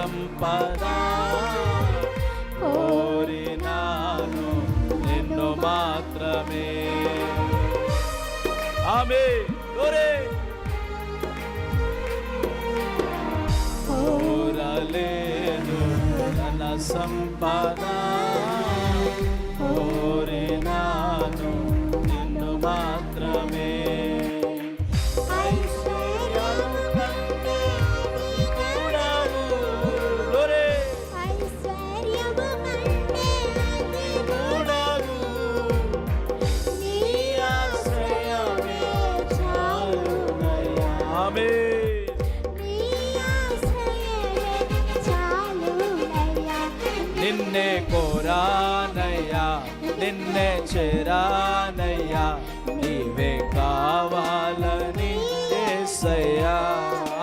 సంపద కోరినాను నిన్ను మాత్రమే. ఆమేన్. కోరలేను ధన సంపద కోరినాను నిన్ను మాత్రమే. నిన్నే కోరానయ్యా నిన్నే చేరానయ్యా నీవే కావాలని యేసయ్యా.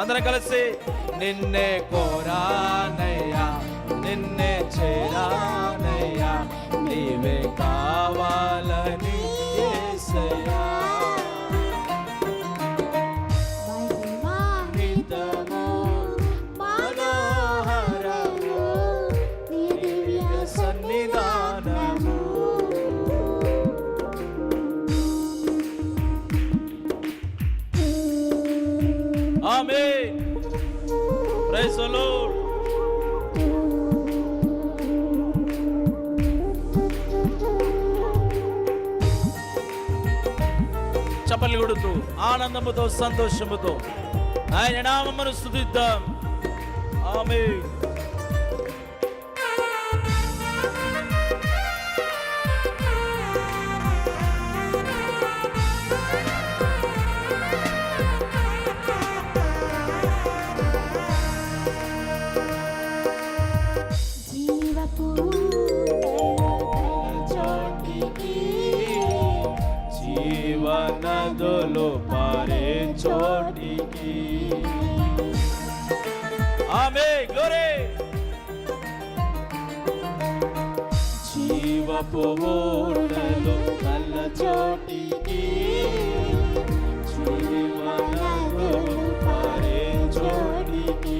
అందరం కలిసి నిన్నే కోరానయ్యా నిన్నే చేరానయ్యా నీవే కావాలని యేసయ్యా. Amen. Praise the Lord. చప్పట్లు కొడుతూ ఆనందముతో సంతోషముతో ఆయన నామమును స్తుతిద్దాం. ఆమేన్. జీవనదులు పారే చోటికి. ఆమేన్. గ్లోరీ. జీవపు ఊటలు నల్ల చోటికి జీవనదులు పారే చోటికి.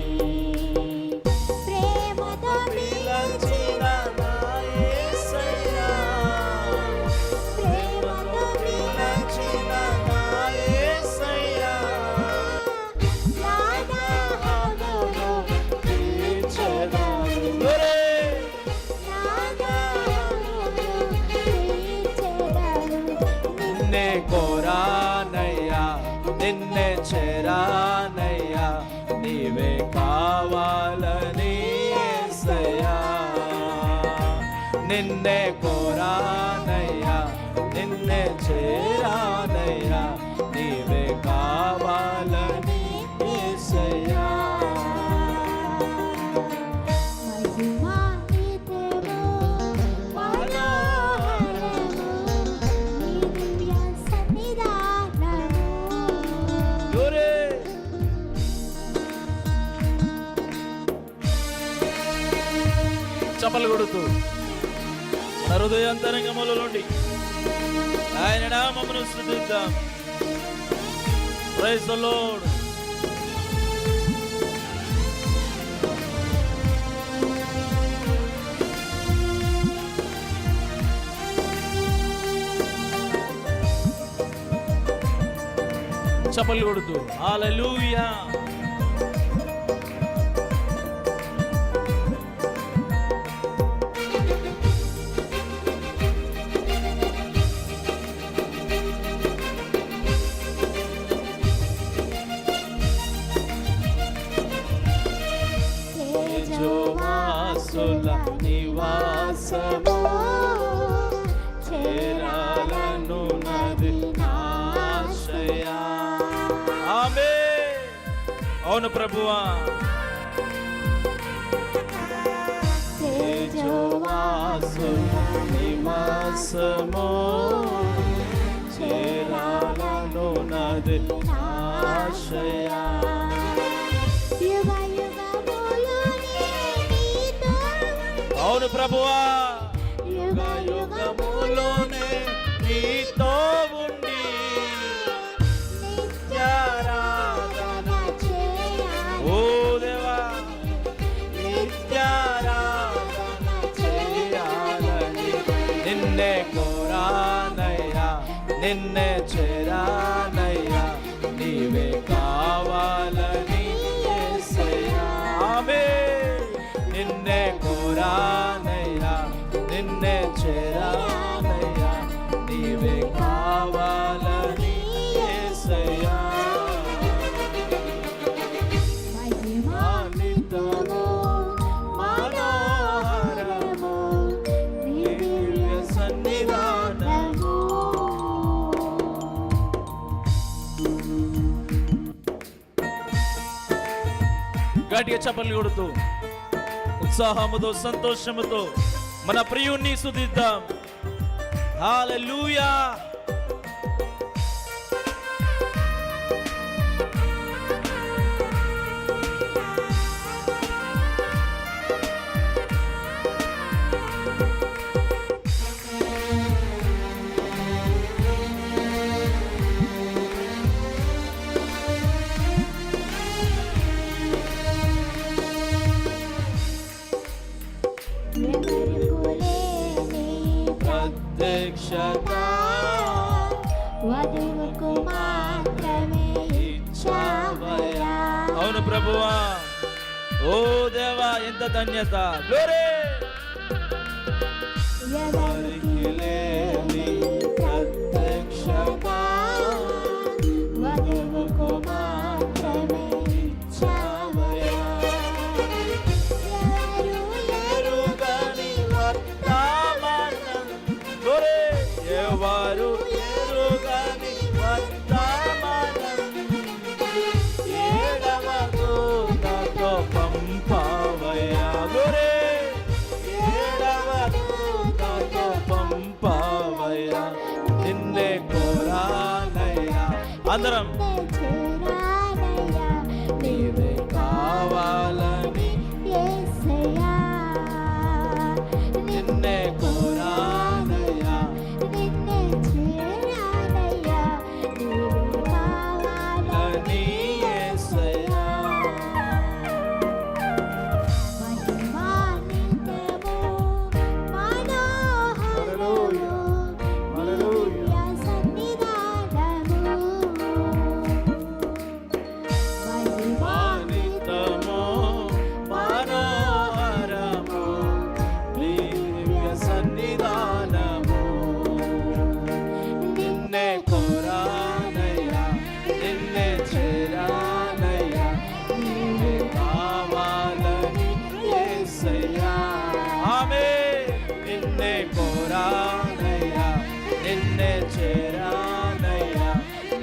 కోరానయ్యా నిన్నే చేరానయ్యా నీవే కావాలని యేసయ్యా. నిన్నే కోరానయ్యా నిన్నే చేరానయ్యా నీవే కావాలని యేసయ్యా. చప్పట్లు కొడుతూ మన హృదయాంతరంగముల నుండి ఆయన నామమును స్తుతిద్దాం. Praise the lord. చప్పట్లు కొడుతూ హల్లెలూయా. నివాసము చేరాలను నది ఆశయా. ఆమేన్. అవును ప్రభువా. తేజోవాసుల నివాసము చేరాలను నది ఆశయా. అవును ప్రభువా. యుగ యుగములోనే నీతో ఉండి నిత్యారాధన చేయాలి. ఓ దేవా నిన్నే చేరానయ్యా, నీవే కావాలని యేసయ్యా. ఆమేన్. నిన్నే కోరానయ్యా, నిన్నే చేరానయ్యా, నీవే కావాలని యేసయ్యా. మహిమాన్వితము మనోహరము నీ దివ్య సన్నిధానము. గట్టిగా చప్పట్లు కొడుతూ ఉత్సాహముతో సంతోషముతో మన ప్రియుణ్ణి స్తుతిద్దాం. హల్లెలూయా. ప్రత్యక్షత వధువుకు మాత్రమే ఇచ్చావయ్యా. అవును ప్రభువా. ఓ దేవా, ఎంత ధన్యత. గ్లోరీ. ఎవరికి లేని ప్రత్యక్షత వధువుకు మాత్రమే ఇచ్చావయ్యా. ఎరుగని వర్తమానం. గ్లోరీ. ఎవరు ఎరుగని వర్తమానం ఏడవ దూతతో పంపవయ్యా. గ్లోరీ. ఏడవ దూతతో పంపవయ్యా, నిన్నే కోరానయ్యా. అందరం చేరానయ్యా, నీవే కావాలని యేసయ్యా. నిన్నే కోరానయ్యా, నిన్నే చేరానయ్యా, నీవే కావాలని యేసయ్యా. మహిమాన్వితము మనోహరము దివ్య సన్నిధానము. మహిమాన్వితము మనోహరము దివ్య సన్నిధానము. నిన్నే కోరానయ్యా, నిన్నే చేరానయ్యా, నీవే కావాలని యేసయ్యా. ఆమేన్. నిన్నే కోరానయ్యా, నిన్నే చేరానయ్యా,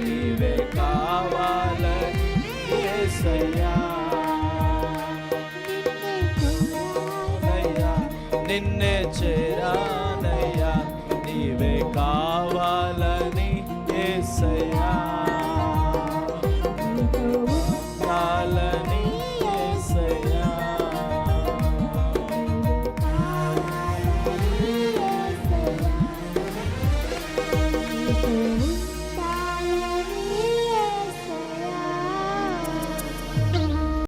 నీవే కావాలని యేసయ్యా. నిన్నే కోరానయ్యా, నిన్నే